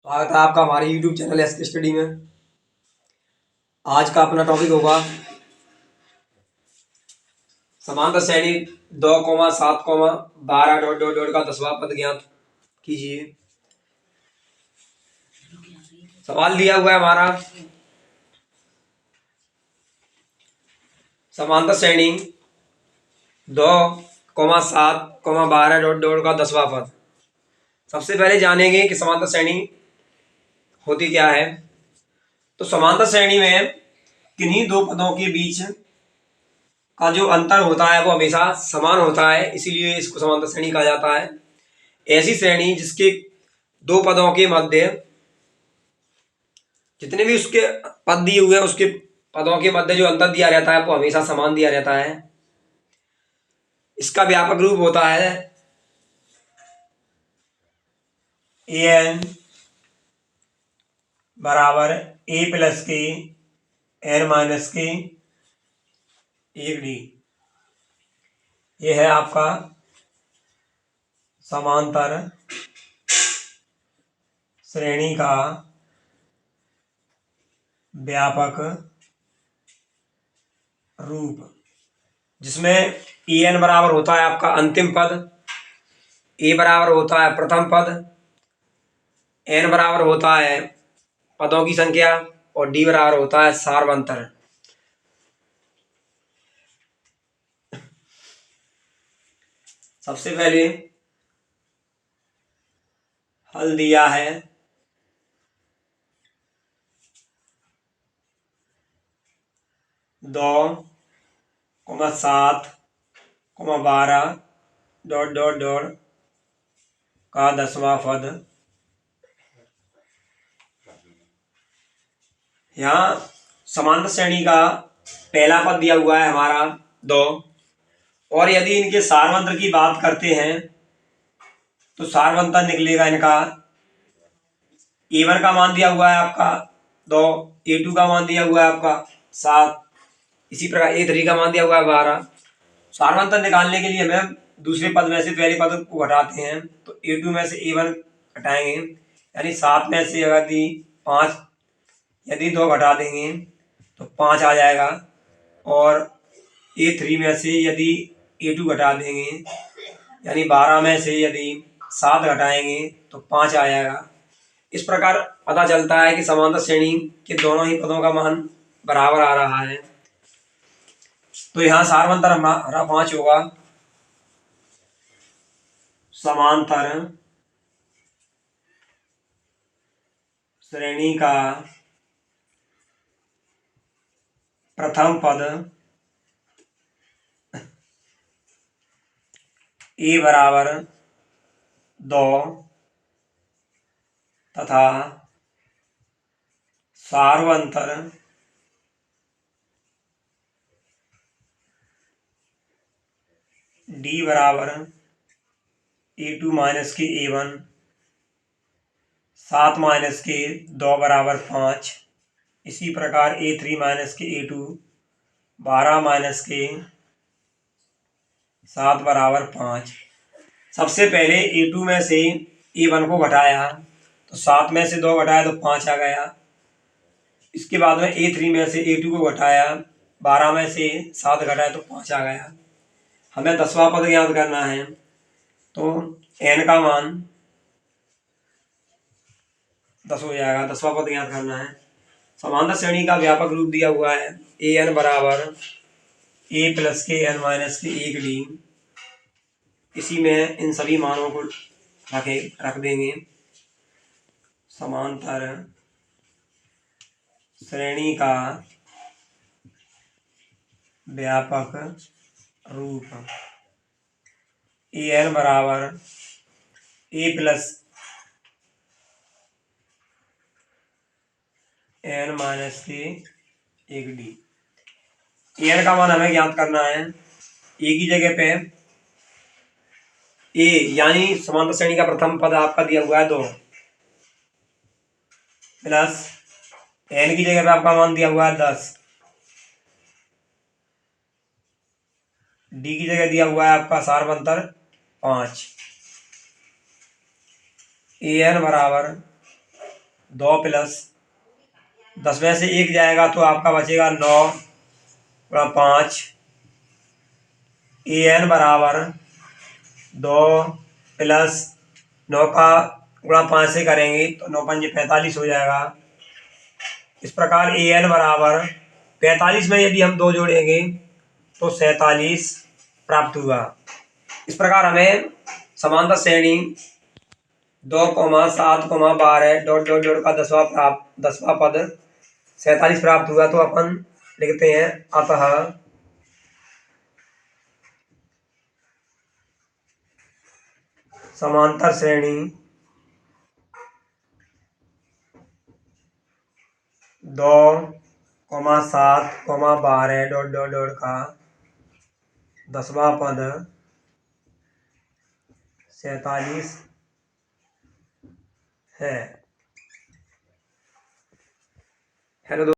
स्वागत है आपका हमारे YouTube चैनल एसके स्टडी में। आज का अपना टॉपिक होगा समांतर श्रेणी 2,7,12 डॉट डॉट डॉट का 10वां पद ज्ञात कीजिए। सवाल दिया हुआ है हमारा समांतर श्रेणी 2,7,12 डॉट डॉट का 10वां पद। सबसे पहले जानेंगे कि समांतर श्रेणी होती क्या है। तो समांतर श्रेणी में किन्हीं दो पदों के बीच का जो अंतर होता है वो हमेशा समान होता है, इसीलिए इसको समांतर श्रेणी कहा जाता है। ऐसी श्रेणी जिसके दो पदों के मध्य जितने भी उसके पद दिए हुए हैं उसके पदों के मध्य जो अंतर दिया रहता है वो हमेशा समान दिया रहता है। इसका व्यापक रूप होता है an बराबर a प्लस के n माइनस के 1d। यह है आपका समांतर श्रेणी का व्यापक रूप, जिसमें an बराबर होता है आपका अंतिम पद, a बराबर होता है प्रथम पद, n बराबर होता है पदों की संख्या और d बराबर होता है सार्वंतर। सबसे पहले हल दिया है 2,7,12 डॉट डॉट डॉट का 10वां पद। यहाँ समांतर श्रेणी का पहला पद दिया हुआ है हमारा 2, और यदि इनके सार्वंतर की बात करते हैं तो सार्वंतर निकलेगा इनका a1 का मान दिया हुआ है आपका 2, a2 का मान दिया हुआ है आपका 7, इसी प्रकार a3 का मान दिया हुआ है 12। सार्वंतर निकालने के लिए हमें दूसरे पद में से पहले पद को घटाते हैं, तो a2 में से a1 घटाएंगे, यानी 7 में से यदि 5 यदि 2 घटा देंगे तो 5 आ जाएगा, और a3 में से यदि a2 घटा देंगे यानी 12 में से यदि 7 घटाएंगे तो 5 आ जाएगा। इस प्रकार पता चलता है कि समांतर श्रेणी के दोनों ही पदों का मान बराबर आ रहा है। तो यहाँ सार्वंतर हमारा 5 होगा। समांतर श्रेणी का प्रथम पद a बराबर 2 तथा सार्वंतर d बराबर a2 माइनस के a1, 7 माइनस के 2 बराबर 5, इसी प्रकार a3 माइनस के a2, 12 माइनस के 7 बराबर 5। सबसे पहले a2 में से a1 को घटाया तो 7 में से 2 घटाया तो 5 आ गया। इसके बाद में a3 में से a2 को घटाया, 12 में से 7 घटाया तो 5 आ गया। हमें 10वां पद ज्ञात करना है, तो n का मान 10 हो जाएगा। 10वां पद ज्ञात करना है। समांतर श्रेणी का व्यापक रूप दिया हुआ है an बराबर a प्लस के n माइनस के 1d। इसी में इन सभी मानों को रख देंगे। समांतर श्रेणी का व्यापक रूप an बराबर a प्लस n माइनस के 1d। an का मान हमें ज्ञात करना है। a की जगह पे a यानी समांतर श्रेणी का प्रथम पद आपका दिया हुआ है 2, प्लस n की जगह पे आपका मान दिया हुआ है 10, d की जगह दिया हुआ है आपका सार्वंतर 5। an बराबर 2 प्लस 10 में से 1 जाएगा तो आपका बचेगा 9 गुणा 5। an बराबर 2 प्लस 9 का गुणा 5 से करेंगे तो 9 पंजे 45 हो जाएगा। इस प्रकार an बराबर 45 में यदि हम 2 जोड़ेंगे तो 47 प्राप्त हुआ। इस प्रकार हमें समांतर श्रेणी 2, 7, 12 डॉट डॉट डॉट का 10वां पद 47 प्राप्त हुआ। तो अपन लिखते हैं अतः समांतर श्रेणी 2, 7, 12 डॉट डॉट डॉट का 10वां पद 47 है। हेलो।